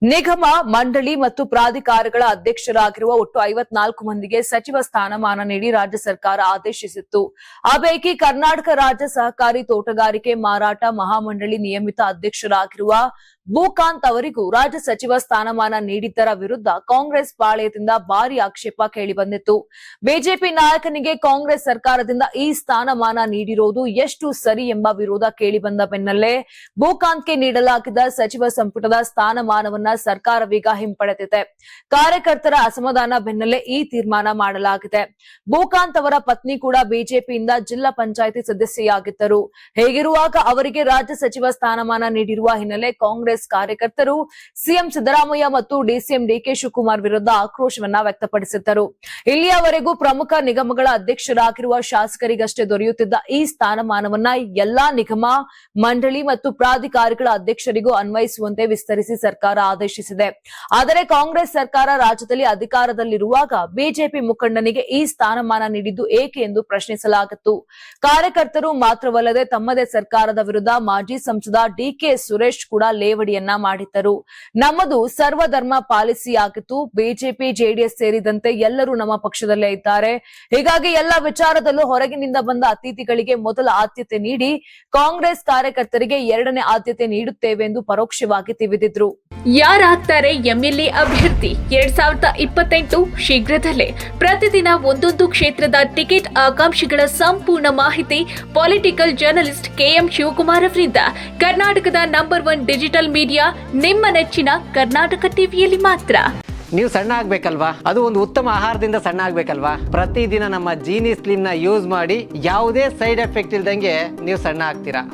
ನಿಗಮ ಮಂಡಳಿ ಮತ್ತು ಪ್ರಾಧಿಕಾರಗಳ ಅಧ್ಯಕ್ಷರಾಗಿರುವ ಒಟ್ಟು 54 ಮಂದಿಗೆ ಸಚಿವ ಸ್ಥಾನಮಾನ ನೀಡಿ ರಾಜ್ಯ ಸರ್ಕಾರ ಆದೇಶಿಸಿತ್ತು. ಆ ಪೈಕಿ ಕರ್ನಾಟಕ ರಾಜ್ಯ ಸಹಕಾರಿ ತೋಟಗಾರಿಕೆ ಮಾರಾಟ ಮಹಾಮಂಡಳಿ ನಿಯಮಿತ ಅಧ್ಯಕ್ಷರಾಗಿರುವ ಭೂಕಾಂತ್ ಅವರಿಗೂ ರಾಜ್ಯ ಸಚಿವ ಸ್ಥಾನಮಾನ ನೀಡಿದ್ದರ ವಿರುದ್ಧ ಕಾಂಗ್ರೆಸ್ ಪಾಳೆಯದಿಂದ ಭಾರಿ ಆಕ್ಷೇಪ ಕೇಳಿಬಂದಿತ್ತು. ಬಿಜೆಪಿ ನಾಯಕನಿಗೆ ಕಾಂಗ್ರೆಸ್ ಸರ್ಕಾರದಿಂದ ಈ ಸ್ಥಾನಮಾನ ನೀಡಿರುವುದು ಎಷ್ಟು ಸರಿ ಎಂಬ ವಿರೋಧ ಕೇಳಿಬಂದ ಬೆನ್ನಲ್ಲೇ ಭೂಕಾಂತ್ಗೆ ನೀಡಲಾಗಿದ್ದ ಸಚಿವ ಸಂಪುಟದ ಸ್ಥಾನಮಾನವನ್ನು ಸರ್ಕಾರವೀಗ ಹಿಂಪಡೆದಿದೆ. ಕಾರ್ಯಕರ್ತರ ಅಸಮಾಧಾನ ಬೆನ್ನಲ್ಲೇ ಈ ತೀರ್ಮಾನ ಮಾಡಲಾಗಿದೆ. ಭೂಕಾಂತ್ ಅವರ ಪತ್ನಿ ಕೂಡ ಬಿಜೆಪಿಯಿಂದ ಜಿಲ್ಲಾ ಪಂಚಾಯಿತಿ ಸದಸ್ಯೆಯಾಗಿದ್ದರು. ಹೀಗಿರುವಾಗ ಅವರಿಗೆ ರಾಜ್ಯ ಸಚಿವ ಸ್ಥಾನಮಾನ ನೀಡಿರುವ ಹಿನ್ನೆಲೆ ಕಾಂಗ್ರೆಸ್ ಕಾರ್ಯಕರ್ತರು ಸಿಎಂ ಸಿದ್ದರಾಮಯ್ಯ ಮತ್ತು ಡಿಸಿಎಂ ಡಿಕೆ ಶಿವಕುಮಾರ್ ವಿರುದ್ಧ ಆಕ್ರೋಶವನ್ನ ವ್ಯಕ್ತಪಡಿಸಿದ್ದರು. ಇಲ್ಲಿಯವರೆಗೂ ಪ್ರಮುಖ ನಿಗಮಗಳ ಅಧ್ಯಕ್ಷರಾಗಿರುವ ಶಾಸಕರಿಗಷ್ಟೇ ದೊರೆಯುತ್ತಿದ್ದ ಈ ಸ್ಥಾನಮಾನವನ್ನ ಎಲ್ಲಾ ನಿಗಮ ಮಂಡಳಿ ಮತ್ತು ಪ್ರಾಧಿಕಾರಿಗಳ ಅಧ್ಯಕ್ಷರಿಗೂ ಅನ್ವಯಿಸುವಂತೆ ವಿಸ್ತರಿಸಿ ಸರ್ಕಾರ ಆದೇಶಿಸಿದೆ. ಆದರೆ ಕಾಂಗ್ರೆಸ್ ಸರ್ಕಾರ ರಾಜ್ಯದಲ್ಲಿ ಅಧಿಕಾರದಲ್ಲಿರುವಾಗ ಬಿಜೆಪಿ ಮುಖಂಡನಿಗೆ ಈ ಸ್ಥಾನಮಾನ ನೀಡಿದ್ದು ಏಕೆ ಎಂದು ಪ್ರಶ್ನಿಸಲಾಗಿತ್ತು. ಕಾರ್ಯಕರ್ತರು ಮಾತ್ರವಲ್ಲದೆ ತಮ್ಮದೇ ಸರ್ಕಾರದ ವಿರುದ್ಧ ಮಾಜಿ ಸಂಸದ ಡಿಕೆ ಸುರೇಶ್ ಕೂಡ ಲೇವಡಿಯನ್ನ ಮಾಡಿದ್ದರು. ನಮ್ಮದು ಸರ್ವಧರ್ಮ ಪಾಲಿಸಿಯಾಗಿತ್ತು. ಬಿಜೆಪಿ ಜೆಡಿಎಸ್ ಸೇರಿದಂತೆ ಎಲ್ಲರೂ ನಮ್ಮ ಪಕ್ಷದಲ್ಲೇ ಇದ್ದಾರೆ. ಹೀಗಾಗಿ ಎಲ್ಲ ವಿಚಾರದಲ್ಲೂ ಹೊರಗಿನಿಂದ ಬಂದ ಅತಿಥಿಗಳಿಗೆ ಮೊದಲ ಆದ್ಯತೆ ನೀಡಿ ಕಾಂಗ್ರೆಸ್ ಕಾರ್ಯಕರ್ತರಿಗೆ ಎರಡನೇ ಆದ್ಯತೆ ನೀಡುತ್ತೇವೆ ಎಂದು ಪರೋಕ್ಷವಾಗಿ ತಿವಿದಿದ್ರು. ಯಾರಾಗ್ತಾರೆ ಎಂಎಲ್ಎ ಅಭ್ಯರ್ಥಿ 2028 ಶೀಘ್ರದಲ್ಲೇ. ಪ್ರತಿದಿನ ಒಂದೊಂದು ಕ್ಷೇತ್ರದ ಟಿಕೆಟ್ ಆಕಾಂಕ್ಷಿಗಳ ಸಂಪೂರ್ಣ ಮಾಹಿತಿ ಪೊಲಿಟಿಕಲ್ ಜರ್ನಲಿಸ್ಟ್ ಕೆಎಂ ಶಿವಕುಮಾರ್ ಅವರಿಂದ. ಕರ್ನಾಟಕದ ನಂಬರ್ 1 ಡಿಜಿಟಲ್ ಮೀಡಿಯಾ ನಿಮ್ಮ ನೆಚ್ಚಿನ ಕರ್ನಾಟಕ ಟಿವಿಯಲ್ಲಿ ಮಾತ್ರ. ನೀವು ಸಣ್ಣ ಆಗ್ಬೇಕಲ್ವಾ? ಅದು ಒಂದು ಉತ್ತಮ ಆಹಾರದಿಂದ ಸಣ್ಣ ಆಗ್ಬೇಕಲ್ವಾ? ಪ್ರತಿದಿನ ನಮ್ಮ ಜೀನಿ ಸ್ಲಿಮ್ ನ ಯೂಸ್ ಮಾಡಿ ಯಾವುದೇ ಸೈಡ್ ಎಫೆಕ್ಟ್ ಇಲ್ದಂಗೆ ನೀವು ಸಣ್ಣ ಆಗ್ತೀರಾ.